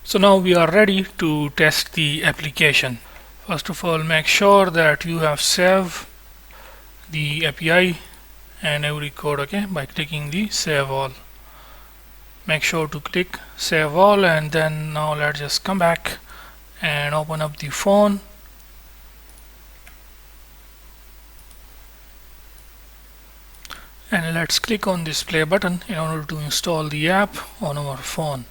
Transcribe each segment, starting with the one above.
So now we are ready to test the application. First of all, make sure that you have saved the API and every code, okay, by clicking the save all. Make sure to click save all, and then now let's just come back and open up the phone. And let's click on this play button in order to install the app on our phone.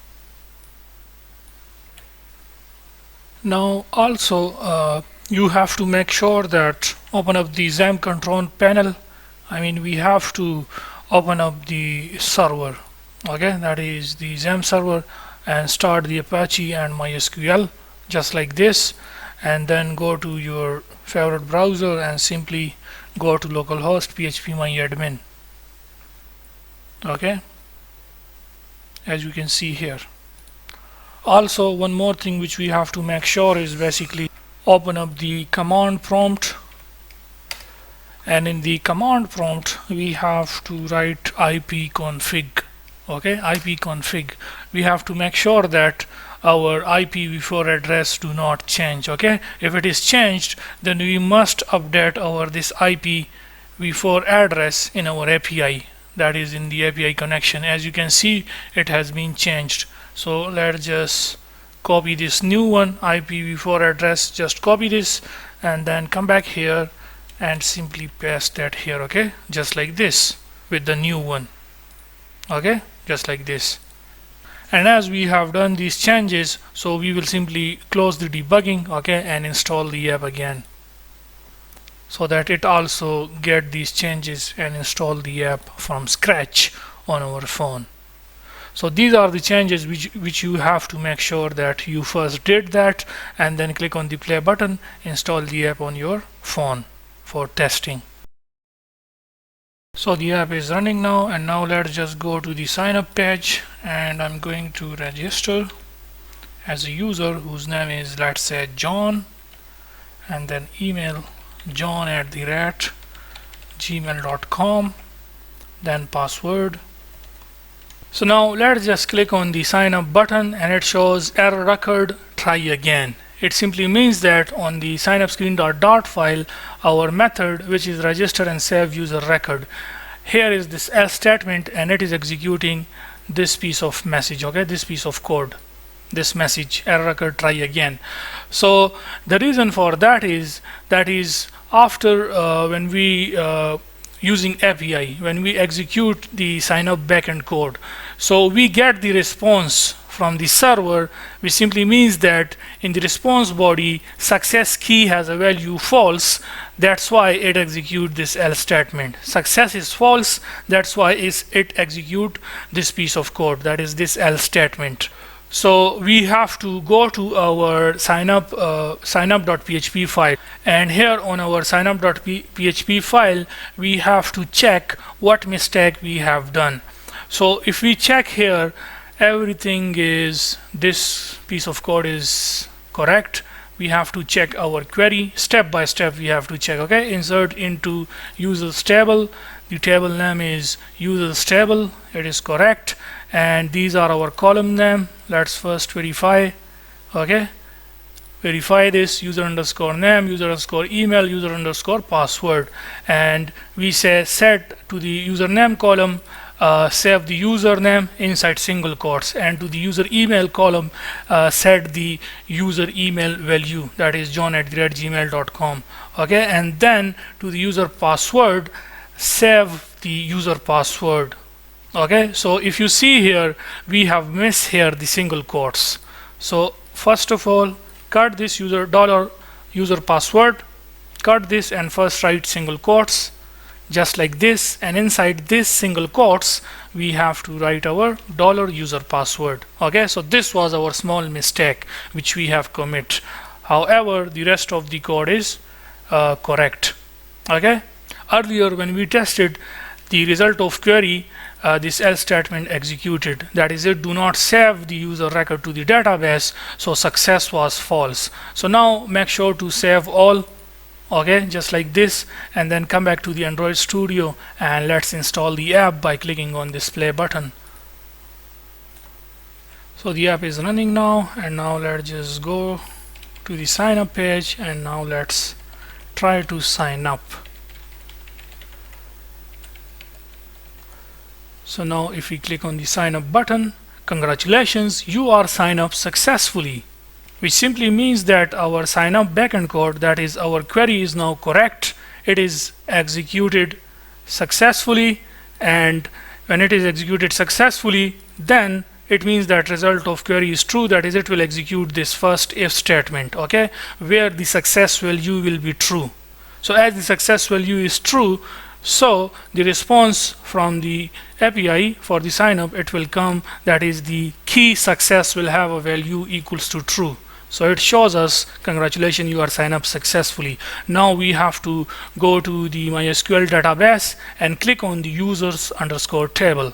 Now also you have to make sure that open up the XAMPP control panel. We have to open up the server, okay, that is the XAMPP server, and start the Apache and MySQL just like this, and then go to your favorite browser and simply go to localhost PHP MyAdmin, okay, as you can see here. Also, one more thing which we have to make sure is basically open up the command prompt, and in the command prompt we have to write ipconfig, okay, ipconfig. We have to make sure that our IPv4 address do not change, okay. If it is changed, then we must update our this IPv4 address in our API, that is in the API connection. As you can see, it has been changed. So let's just copy this new one, IPv4 address, just copy this and then come back here and simply paste that here, okay, just like this with the new one, okay, just like this. And as we have done these changes, so we will simply close the debugging, okay, and install the app again, so that it also get these changes and install the app from scratch on our phone. So these are the changes which you have to make sure that you first did that, and then click on the play button, install the app on your phone for testing. So the app is running now, and now let's just go to the sign up page, and I'm going to register as a user whose name is, let's say, John, and then email john@gmail.com, then password. So now let's just click on the sign up button, and it shows error record, try again. It simply means that on the sign up screen dot file, our method, which is register and save user record, here is this else statement, and it is executing this piece of message, okay, this piece of code, this message, error record, try again. So the reason for that is after when we using API, when we execute the sign up backend code, so we get the response from the server, which simply means that in the response body, success key has a value false. That's why it execute this else statement. Success is false, that's why it execute this piece of code, that is this else statement. So we have to go to our signup.php file, and here on our signup.php file we have to check what mistake we have done. So if we check here, everything is, this piece of code is correct. We have to check our query step by step. We have to check, okay, insert into users table, the table name is users table, it is correct, and these are our column name. Let's first verify, okay, verify this, user underscore name, user underscore email, user underscore password, and we say set to the username column, save the username inside single quotes, and to the user email column set the user email value, that is john@gmail.com, okay, and then to the user password save the user password, okay. So if you see here, we have missed here the single quotes. So first of all, cut this user password, cut this and first write single quotes just like this, and inside this single quotes we have to write our $user password, okay. So this was our small mistake which we have commit. However, the rest of the code is correct, okay. Earlier when we tested the result of query, this else statement executed, that is, it do not save the user record to the database, so success was false. So now make sure to save all, okay, just like this, and then come back to the Android Studio and let's install the app by clicking on this play button. So the app is running now, and now let's just go to the sign up page, and now let's try to sign up. So now if we click on the sign up button, congratulations, you are signed up successfully, which simply means that our sign up backend code, that is our query, is now correct. It is executed successfully, and when it is executed successfully, then it means that result of query is true. That is, it will execute this first if statement, okay, where the success value will be true. So as the success value is true, so the response from the API for the sign up, it will come, that is the key success will have a value equals to true. So it shows us, congratulations, you are signed up successfully. Now we have to go to the MySQL database and click on the users underscore table.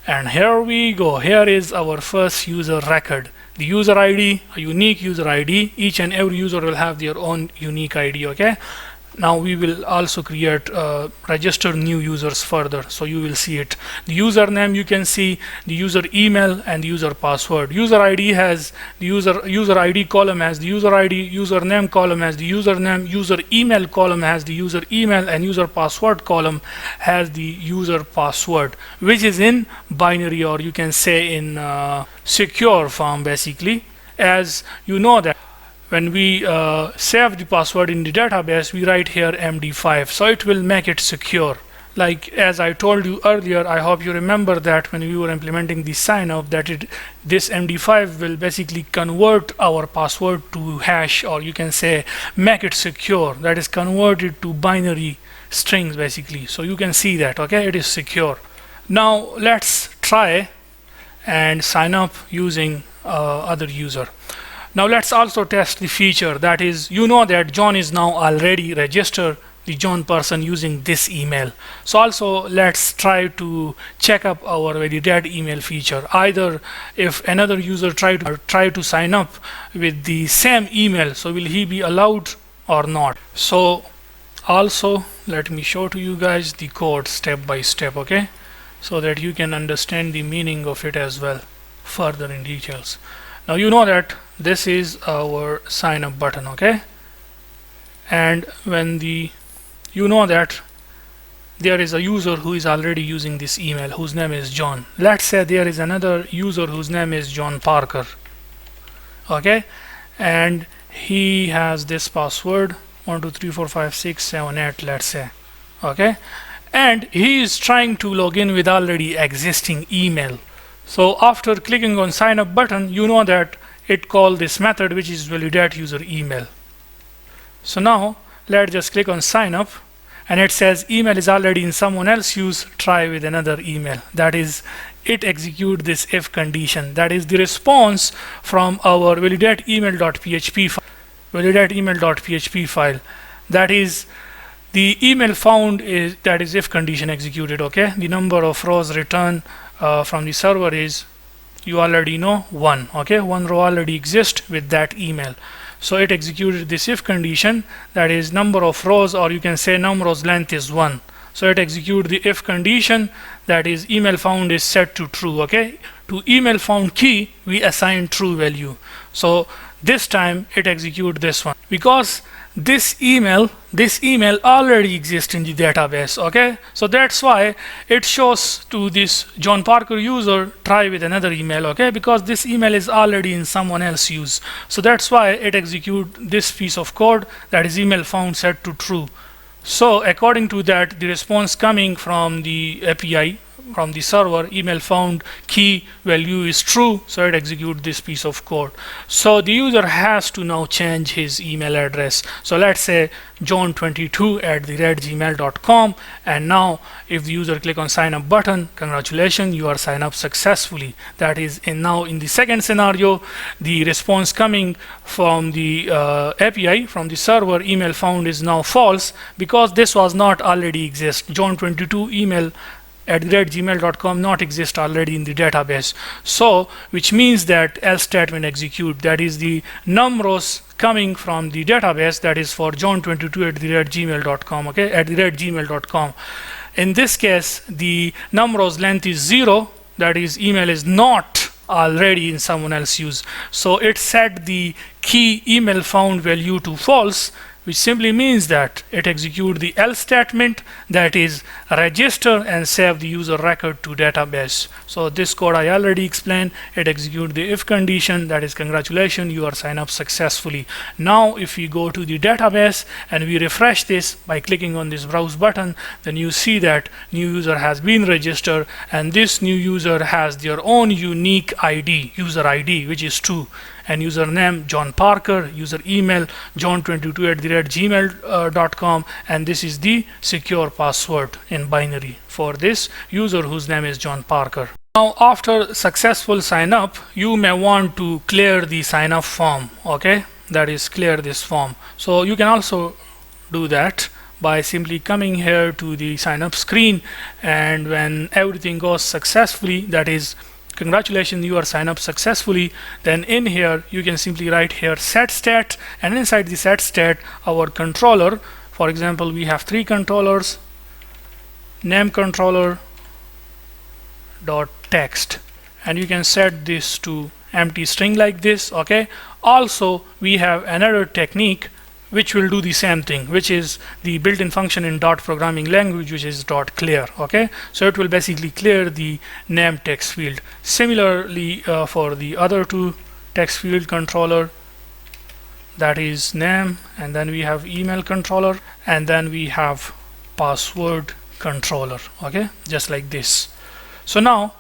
And here we go. Here is our first user record. The user ID, a unique user ID. Each and every user will have their own unique ID, okay? Now we will also create register new users further, so you will see it. The username, you can see the user email and the user password. User ID has the user ID column has the user ID, username column has the username, user email column has the user email, and user password column has the user password, which is in binary, or you can say in secure form basically. As you know that when we save the password in the database, we write here MD5, so it will make it secure. Like as I told you earlier, I hope you remember that when we were implementing the sign up, that this MD5 will basically convert our password to hash, or you can say make it secure. That is converted to binary strings basically. So you can see that, okay, it is secure. Now let's try and sign up using other user. Now let's also test the feature, that is, you know that John is now already registered, the John person, using this email. So also let's try to check up our validate email feature. Either if another user try to sign up with the same email, so will he be allowed or not? So also let me show to you guys the code step by step, okay, so that you can understand the meaning of it as well further in details. Now you know that this is our sign up button, okay, and when you know that there is a user who is already using this email whose name is John. Let's say there is another user whose name is John Parker, okay, and he has this password 1234567 let's say, okay, and he is trying to log in with already existing email. So after clicking on sign up button, you know that it called this method which is validate user email. So now let's just click on sign up, and it says email is already in someone else's use, try with another email. That is, it execute this if condition. That is the response from our validate email.php file. That is the email found is, that is if condition executed, okay. The number of rows returned from the server is, you already know, 1, okay, 1 row already exists with that email. So it executed this if condition, that is number of rows, or you can say number rows length is 1. So it execute the if condition, that is email found is set to true, okay. To email found key we assign true value. So this time it execute this one, because this email already exists in the database, okay. So that's why it shows to this John Parker user try with another email, okay, because this email is already in someone else's use. So that's why it execute this piece of code, that is email found set to true. So according to that, the response coming from the API, from the server, email found key value is true, so it execute this piece of code. So the user has to now change his email address. So let's say john22@gmail.com, and now if the user click on sign up button, congratulations, you are signed up successfully. That is, now in the second scenario, the response coming from the API, from the server, email found is now false, because this was not already exist. John22 email @gmail.com not exist already in the database. So which means that else statement execute, that is the num rows coming from the database, that is for john22@gmail.com, okay, @gmail.com. In this case, the num rows length is 0, that is email is not already in someone else's use. So it set the key email found value to false, which simply means that it executes the else statement, that is register and save the user record to database. So this code I already explained. It executes the if condition, that is congratulations, you are signed up successfully. Now if we go to the database and we refresh this by clicking on this browse button, then you see that new user has been registered, and this new user has their own unique ID, user ID, which is true, and username John Parker, user email john22@gmail.com, and this is the secure password in binary for this user whose name is John Parker. Now after successful sign up, you may want to clear the sign up form, okay, that is clear this form. So you can also do that by simply coming here to the sign up screen, and when everything goes successfully, that is congratulations, you are signed up successfully, then in here you can simply write here set stat, and inside the set stat our controller, for example we have 3 controllers, name controller dot text, and you can set this to empty string like this, okay. Also we have another technique which will do the same thing, which is the built-in function in dot programming language, which is dot clear, okay. So it will basically clear the name text field. Similarly for the other 2 text field controller, that is name, and then we have email controller, and then we have password controller, okay, just like this. So now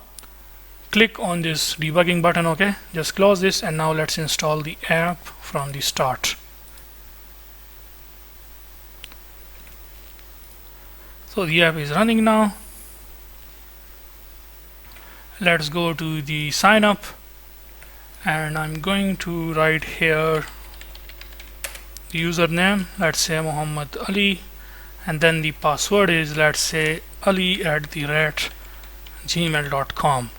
click on this debugging button, okay, just close this, and now let's install the app from the start. So the app is running now. Let's go to the sign up, and I'm going to write here the username, let's say Muhammad Ali, and then the password is, let's say, ali@gmail.com.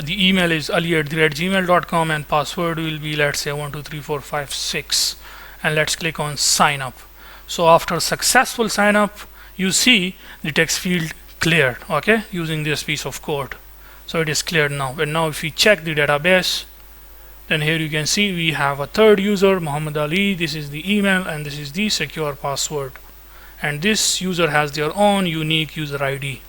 The email is ali@gmail.com, and password will be, let's say, 123456, and let's click on sign up. So after successful sign up, you see the text field cleared, okay, using this piece of code. So it is cleared now. And now if we check the database, then here you can see we have a 3rd user, Muhammad Ali. This is the email, and this is the secure password, and this user has their own unique user ID.